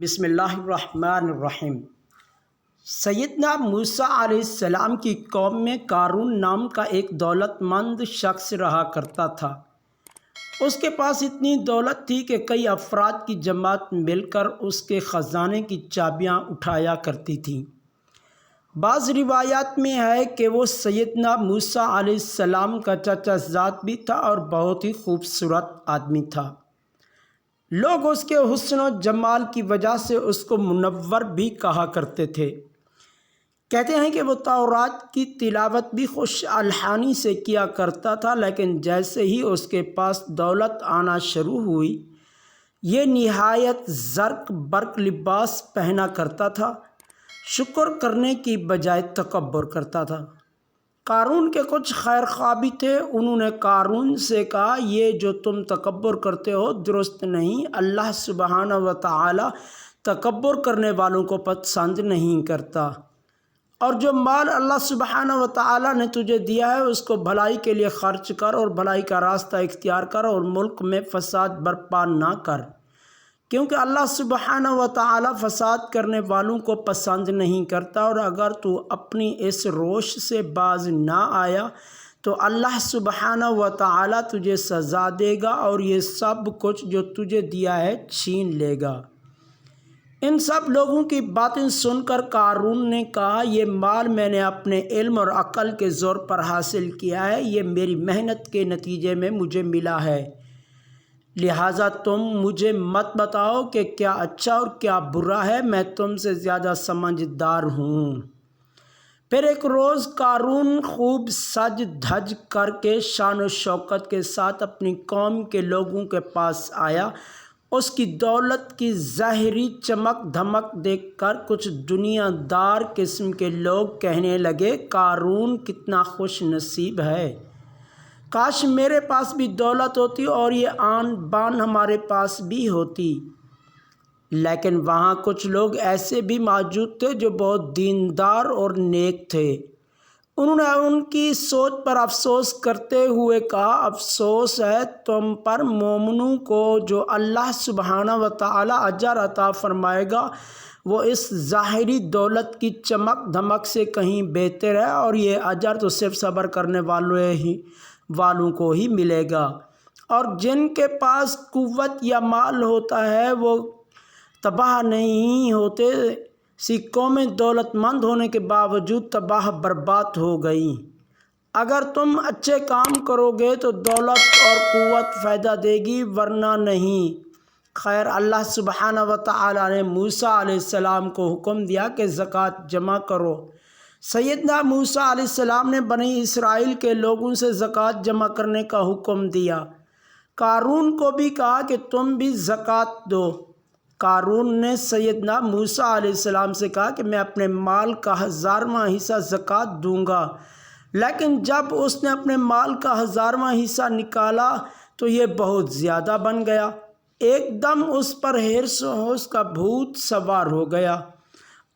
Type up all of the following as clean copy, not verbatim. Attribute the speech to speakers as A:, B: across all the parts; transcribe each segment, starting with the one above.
A: بسم اللہ الرحمن الرحیم۔ سیدنا موسیٰ علیہ السلام کی قوم میں قارون نام کا ایک دولت مند شخص رہا کرتا تھا۔ اس کے پاس اتنی دولت تھی کہ کئی افراد کی جماعت مل کر اس کے خزانے کی چابیاں اٹھایا کرتی تھیں۔ بعض روایات میں ہے کہ وہ سیدنا موسیٰ علیہ السلام کا چچا زاد بھی تھا اور بہت ہی خوبصورت آدمی تھا۔ لوگ اس کے حسن و جمال کی وجہ سے اس کو منور بھی کہا کرتے تھے۔ کہتے ہیں کہ وہ تورات کی تلاوت بھی خوش الحانی سے کیا کرتا تھا، لیکن جیسے ہی اس کے پاس دولت آنا شروع ہوئی، یہ نہایت زرق برق لباس پہنا کرتا تھا، شکر کرنے کی بجائے تکبر کرتا تھا۔ قارون کے کچھ خیر خواہ بھی تھے۔ انہوں نے قارون سے کہا، یہ جو تم تکبر کرتے ہو درست نہیں۔ اللہ سبحانہ و تعالی تکبر کرنے والوں کو پسند نہیں کرتا، اور جو مال اللہ سبحانہ و تعالی نے تجھے دیا ہے اس کو بھلائی کے لیے خرچ کر اور بھلائی کا راستہ اختیار کر، اور ملک میں فساد برپا نہ کر، کیونکہ اللہ سبحانہ و تعالی فساد کرنے والوں کو پسند نہیں کرتا۔ اور اگر تو اپنی اس روش سے باز نہ آیا تو اللہ سبحانہ و تعالی تجھے سزا دے گا اور یہ سب کچھ جو تجھے دیا ہے چھین لے گا۔ ان سب لوگوں کی باتیں سن کر قارون نے کہا، یہ مال میں نے اپنے علم اور عقل کے زور پر حاصل کیا ہے، یہ میری محنت کے نتیجے میں مجھے ملا ہے، لہٰذا تم مجھے مت بتاؤ کہ کیا اچھا اور کیا برا ہے، میں تم سے زیادہ سمجھدار ہوں۔ پھر ایک روز قارون خوب سج دھج کر کے شان و شوکت کے ساتھ اپنی قوم کے لوگوں کے پاس آیا۔ اس کی دولت کی ظاہری چمک دھمک دیکھ کر کچھ دنیا دار قسم کے لوگ کہنے لگے، قارون کتنا خوش نصیب ہے، کاش میرے پاس بھی دولت ہوتی اور یہ آن بان ہمارے پاس بھی ہوتی۔ لیکن وہاں کچھ لوگ ایسے بھی موجود تھے جو بہت دیندار اور نیک تھے۔ انہوں نے ان کی سوچ پر افسوس کرتے ہوئے کہا، افسوس ہے تم پر مومنوں کو، جو اللہ سبحانہ و تعالی اجر عطا فرمائے گا وہ اس ظاہری دولت کی چمک دھمک سے کہیں بہتر ہے، اور یہ اجر تو صرف صبر کرنے والوں کو ہی ملے گا۔ اور جن کے پاس قوت یا مال ہوتا ہے وہ تباہ نہیں ہوتے، سی قومیں دولت مند ہونے کے باوجود تباہ برباد ہو گئیں۔ اگر تم اچھے کام کرو گے تو دولت اور قوت فائدہ دے گی، ورنہ نہیں۔ خیر، اللہ سبحانہ و تعالی نے موسیٰ علیہ السلام کو حکم دیا کہ زکوٰۃ جمع کرو۔ سیدنا موسیٰ علیہ السلام نے بنی اسرائیل کے لوگوں سے زکوٰۃ جمع کرنے کا حکم دیا۔ قارون کو بھی کہا کہ تم بھی زکوٰۃ دو۔ قارون نے سیدنا موسیٰ علیہ السلام سے کہا کہ میں اپنے مال کا 1000واں حصہ زکوٰۃ دوں گا، لیکن جب اس نے اپنے مال کا 1000واں حصہ نکالا تو یہ بہت زیادہ بن گیا۔ ایک دم اس پر حرص و حوس کا بھوت سوار ہو گیا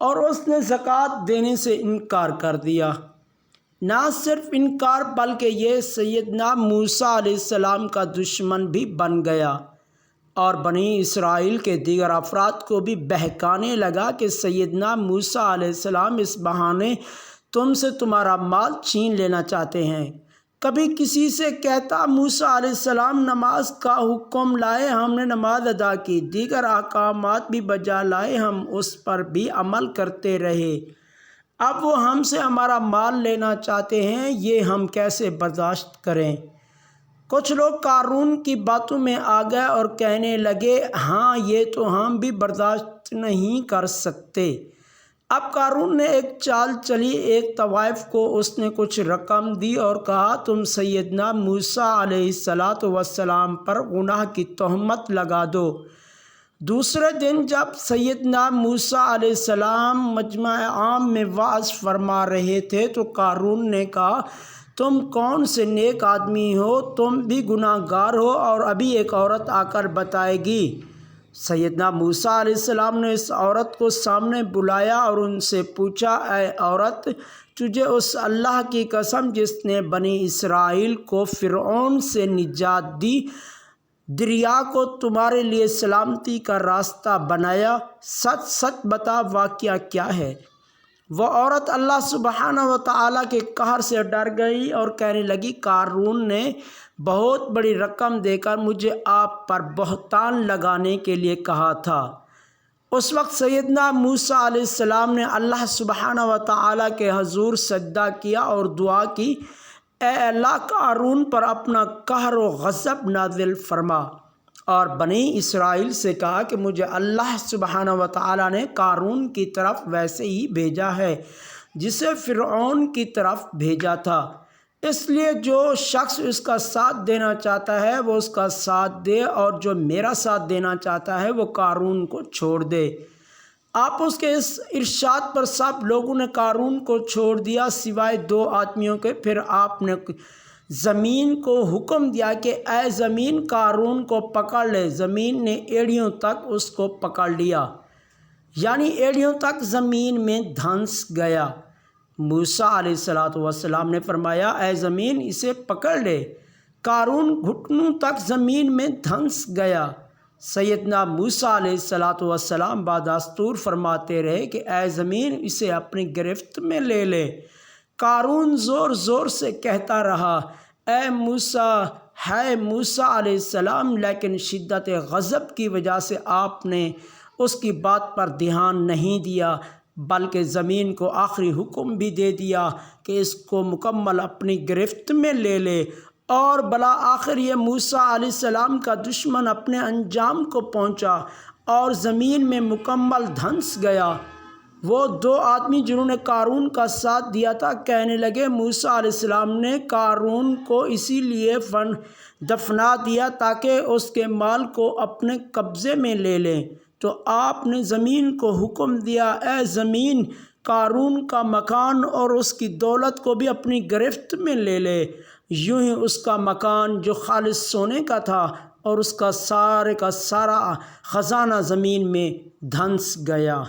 A: اور اس نے زکوٰۃ دینے سے انکار کر دیا۔ نہ صرف انکار بلکہ یہ سیدنا موسیٰ علیہ السلام کا دشمن بھی بن گیا، اور بنی اسرائیل کے دیگر افراد کو بھی بہکانے لگا کہ سیدنا موسیٰ علیہ السلام اس بہانے تم سے تمہارا مال چھین لینا چاہتے ہیں۔ کبھی کسی سے کہتا، موسیٰ علیہ السلام نماز کا حکم لائے، ہم نے نماز ادا کی، دیگر احکامات بھی بجا لائے، ہم اس پر بھی عمل کرتے رہے، اب وہ ہم سے ہمارا مال لینا چاہتے ہیں، یہ ہم کیسے برداشت کریں؟ کچھ لوگ قارون کی باتوں میں آ گئے اور کہنے لگے، ہاں یہ تو ہم بھی برداشت نہیں کر سکتے۔ اب قارون نے ایک چال چلی۔ ایک طوائف کو اس نے کچھ رقم دی اور کہا، تم سیدنا موسیٰ علیہ السلام پر گناہ کی تہمت لگا دو۔ دوسرے دن جب سیدنا موسیٰ علیہ السلام مجمع عام میں وعظ فرما رہے تھے تو قارون نے کہا، تم کون سے نیک آدمی ہو، تم بھی گناہ گار ہو، اور ابھی ایک عورت آ کر بتائے گی۔ سیدنا موسیٰ علیہ السلام نے اس عورت کو سامنے بلایا اور ان سے پوچھا، اے عورت، تجھے اس اللہ کی قسم جس نے بنی اسرائیل کو فرعون سے نجات دی، دریا کو تمہارے لیے سلامتی کا راستہ بنایا، سچ سچ بتا واقعہ کیا ہے؟ وہ عورت اللہ سبحانہ و تعالیٰ کے قہر سے ڈر گئی اور کہنے لگی، قارون نے بہت بڑی رقم دے کر مجھے آپ پر بہتان لگانے کے لیے کہا تھا۔ اس وقت سیدنا موسیٰ علیہ السلام نے اللہ سبحانہ و تعالیٰ کے حضور سجدہ کیا اور دعا کی، اے اللہ، قارون پر اپنا قہر و غضب نازل فرما۔ اور بنی اسرائیل سے کہا کہ مجھے اللہ سبحانہ و تعالیٰ نے قارون کی طرف ویسے ہی بھیجا ہے جسے فرعون کی طرف بھیجا تھا، اس لیے جو شخص اس کا ساتھ دینا چاہتا ہے وہ اس کا ساتھ دے، اور جو میرا ساتھ دینا چاہتا ہے وہ قارون کو چھوڑ دے۔ آپ اس کے اس ارشاد پر سب لوگوں نے قارون کو چھوڑ دیا سوائے 2 آدمیوں کے۔ پھر آپ نے زمین کو حکم دیا کہ اے زمین، قارون کو پکڑ لے۔ زمین نے ایڑیوں تک اس کو پکڑ لیا، یعنی ایڑیوں تک زمین میں دھنس گیا۔ موسیٰ علیہ السلام نے فرمایا، اے زمین، اسے پکڑ لے۔ قارون گھٹنوں تک زمین میں دھنس گیا۔ سیدنا موسیٰ علیہ السلام بادستور فرماتے رہے کہ اے زمین، اسے اپنی گرفت میں لے لے۔ قارون زور زور سے کہتا رہا، اے موسیٰ، ہے موسیٰ علیہ السلام، لیکن شدت غضب کی وجہ سے آپ نے اس کی بات پر دھیان نہیں دیا، بلکہ زمین کو آخری حکم بھی دے دیا کہ اس کو مکمل اپنی گرفت میں لے لے۔ اور بالآخر یہ موسیٰ علیہ السلام کا دشمن اپنے انجام کو پہنچا اور زمین میں مکمل دھنس گیا۔ وہ 2 آدمی جنہوں نے قارون کا ساتھ دیا تھا کہنے لگے، موسیٰ علیہ السلام نے قارون کو اسی لیے دفنا دیا تاکہ اس کے مال کو اپنے قبضے میں لے لیں۔ تو آپ نے زمین کو حکم دیا، اے زمین، قارون کا مکان اور اس کی دولت کو بھی اپنی گرفت میں لے لے۔ یوں ہی اس کا مکان جو خالص سونے کا تھا اور اس کا سارے کا سارا خزانہ زمین میں دھنس گیا۔